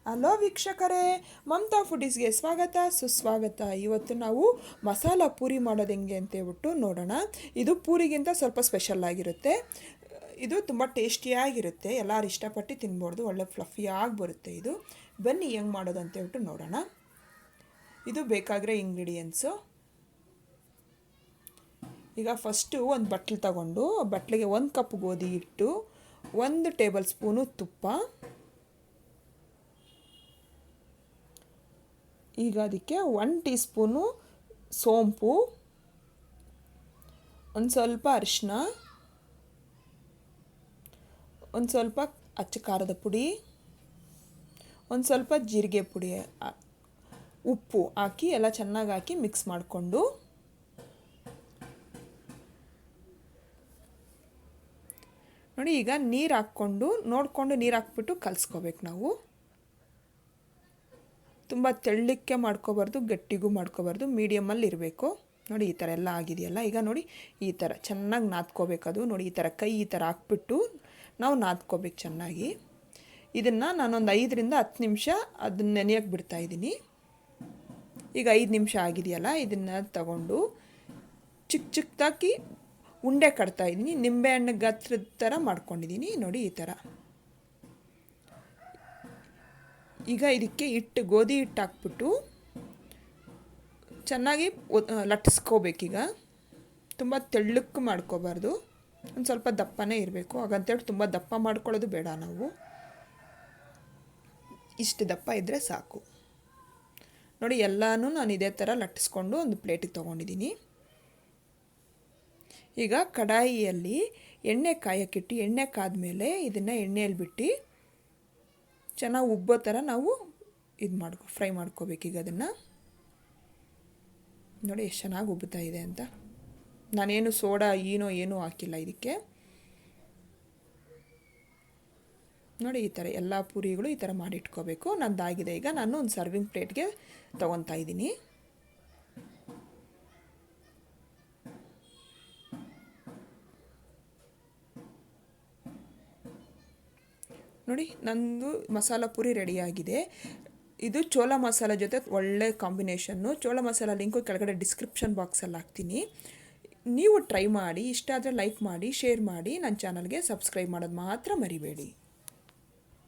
Hello ವೀಕ್ಷಕರೇ, ಮಮತಾ ಫುಡೀಸ್ಗೆ ಸ್ವಾಗತ ಸುಸ್ವಾಗತ. ಇವತ್ತು ನಾವು ಮಸಾಲ ಪೂರಿ ಮಾಡೋದು ಹೆಂಗೆ ಅಂತ ಹೇಳ್ಬಿಟ್ಟು ನೋಡೋಣ. ಇದು ಪೂರಿಗಿಂತ ಸ್ವಲ್ಪ ಸ್ಪೆಷಲ್ ಆಗಿರುತ್ತೆ. ಇದು ತುಂಬ ಟೇಸ್ಟಿಯಾಗಿರುತ್ತೆ, ಎಲ್ಲರೂ ಇಷ್ಟಪಟ್ಟು ತಿನ್ಬೋದು, ಒಳ್ಳೆ ಫ್ಲಫಿಯಾಗಿ ಬರುತ್ತೆ. ಇದು ಬನ್ನಿ ಹೆಂಗೆ ಮಾಡೋದು ಅಂತ ಹೇಳ್ಬಿಟ್ಟು ನೋಡೋಣ. ಇದು ಬೇಕಾಗಿರೋ ಇಂಗ್ರೀಡಿಯೆಂಟ್ಸು. ಈಗ ಫಸ್ಟು ಒಂದು ಬಟ್ಲು ತಗೊಂಡು ಬಟ್ಲಿಗೆ 1 ಕಪ್ ಗೋಧಿ ಹಿಟ್ಟು, 1 ಟೇಬಲ್ ಸ್ಪೂನು ತುಪ್ಪ, ಈಗ ಅದಕ್ಕೆ 1 ಟೀ ಸ್ಪೂನು ಸೋಂಪು, ಒಂದು ಸ್ವಲ್ಪ ಅರಿಶಿನ, ಒಂದು ಸ್ವಲ್ಪ ಅಚ್ಚ ಖಾರದ ಪುಡಿ, ಒಂದು ಸ್ವಲ್ಪ ಜೀರಿಗೆ ಪುಡಿ, ಉಪ್ಪು ಹಾಕಿ ಎಲ್ಲ ಚೆನ್ನಾಗಿ ಹಾಕಿ ಮಿಕ್ಸ್ ಮಾಡಿಕೊಂಡು ನೋಡಿ. ಈಗ ನೀರು ಹಾಕ್ಕೊಂಡು ನೋಡಿಕೊಂಡು ನೀರು ಹಾಕ್ಬಿಟ್ಟು ಕಲಿಸ್ಕೋಬೇಕು ನಾವು. ತುಂಬ ತೆಳ್ಳಕ್ಕೆ ಮಾಡ್ಕೋಬಾರ್ದು, ಗಟ್ಟಿಗೂ ಮಾಡ್ಕೋಬಾರ್ದು, ಮೀಡಿಯಮಲ್ಲಿ ಇರಬೇಕು. ನೋಡಿ ಈ ಥರ ಎಲ್ಲ ಆಗಿದೆಯಲ್ಲ. ಈಗ ನೋಡಿ ಈ ಥರ ಚೆನ್ನಾಗಿ ನಾದ್ಕೋಬೇಕದು. ನೋಡಿ ಈ ಥರ ಕೈ ಈ ಥರ ಹಾಕ್ಬಿಟ್ಟು ನಾವು ನಾದ್ಕೋಬೇಕು ಚೆನ್ನಾಗಿ. ಇದನ್ನು ನಾನೊಂದು 5ರಿಂದ 10 ನಿಮಿಷ ಅದನ್ನ ನೆನೆಯೋಕ್ಕೆ ಬಿಡ್ತಾಯಿದ್ದೀನಿ. ಈಗ 5 ನಿಮಿಷ ಆಗಿದೆಯಲ್ಲ, ಇದನ್ನು ತಗೊಂಡು ಚಿಕ್ಕ ಚಿಕ್ಕದಾಗಿ ಉಂಡೆ ಕಟ್ತಾಯಿದ್ದೀನಿ. ನಿಂಬೆಹಣ್ಣು ಗಾತ್ರದ ಥರ ಮಾಡ್ಕೊಂಡಿದ್ದೀನಿ ನೋಡಿ ಈ ಥರ. ಈಗ ಇದಕ್ಕೆ ಗೋಧಿ ಹಿಟ್ಟು ಹಾಕ್ಬಿಟ್ಟು ಚೆನ್ನಾಗಿ ಲಟ್ಟಿಸ್ಕೋಬೇಕೀಗ. ತುಂಬ ತೆಳ್ಳಕ್ಕೆ ಮಾಡ್ಕೋಬಾರ್ದು, ಒಂದು ಸ್ವಲ್ಪ ದಪ್ಪನೇ ಇರಬೇಕು. ಹಾಗಂತೇಳಿ ತುಂಬ ದಪ್ಪ ಮಾಡ್ಕೊಳ್ಳೋದು ಬೇಡ, ನಾವು ಇಷ್ಟು ದಪ್ಪ ಇದ್ದರೆ ಸಾಕು. ನೋಡಿ ಎಲ್ಲನೂ ನಾನು ಇದೇ ಥರ ಲಟ್ಟಿಸ್ಕೊಂಡು ಒಂದು ಪ್ಲೇಟಿಗೆ ತೊಗೊಂಡಿದ್ದೀನಿ. ಈಗ ಕಡಾಯಿಯಲ್ಲಿ ಎಣ್ಣೆ ಕಾಯಕ್ಕಿಟ್ಟು, ಎಣ್ಣೆ ಕಾದ್ಮೇಲೆ ಇದನ್ನು ಎಣ್ಣೆಯಲ್ಲಿ ಬಿಟ್ಟು ಚೆನ್ನಾಗಿ ಉಬ್ಬೋ ಥರ ನಾವು ಫ್ರೈ ಮಾಡ್ಕೋಬೇಕೀಗ ಅದನ್ನು. ನೋಡಿ ಎಷ್ಟು ಚೆನ್ನಾಗಿ ಉಬ್ಬುತ್ತಾ ಇದೆ ಅಂತ. ನಾನೇನು ಸೋಡಾ ಏನೂ ಹಾಕಿಲ್ಲ ಇದಕ್ಕೆ. ನೋಡಿ ಈ ಥರ ಎಲ್ಲ ಪೂರಿಗಳು ಈ ಥರ ಮಾಡಿಟ್ಕೋಬೇಕು. ನಂದಾಗಿದೆ. ಈಗ ನಾನು ಒಂದು ಸರ್ವಿಂಗ್ ಪ್ಲೇಟ್ಗೆ ತೊಗೊತಾ ಇದ್ದೀನಿ. ನೋಡಿ ನಂದು ಮಸಾಲ ಪೂರಿ ರೆಡಿಯಾಗಿದೆ. ಇದು ಚೋಳ ಮಸಾಲ ಜೊತೆ ಒಳ್ಳೆ ಕಾಂಬಿನೇಷನ್ನು. ಚೋಳ ಮಸಾಲ ಲಿಂಕು ಕೆಳಗಡೆ ಡಿಸ್ಕ್ರಿಪ್ಷನ್ ಬಾಕ್ಸಲ್ಲಿ ಹಾಕ್ತೀನಿ. ನೀವು ಟ್ರೈ ಮಾಡಿ, ಇಷ್ಟ ಆದರೆ ಲೈಕ್ ಮಾಡಿ, ಶೇರ್ ಮಾಡಿ, ನನ್ನ ಚಾನಲ್ಗೆ ಸಬ್ಸ್ಕ್ರೈಬ್ ಮಾಡೋದು ಮಾತ್ರ ಮರಿಬೇಡಿ.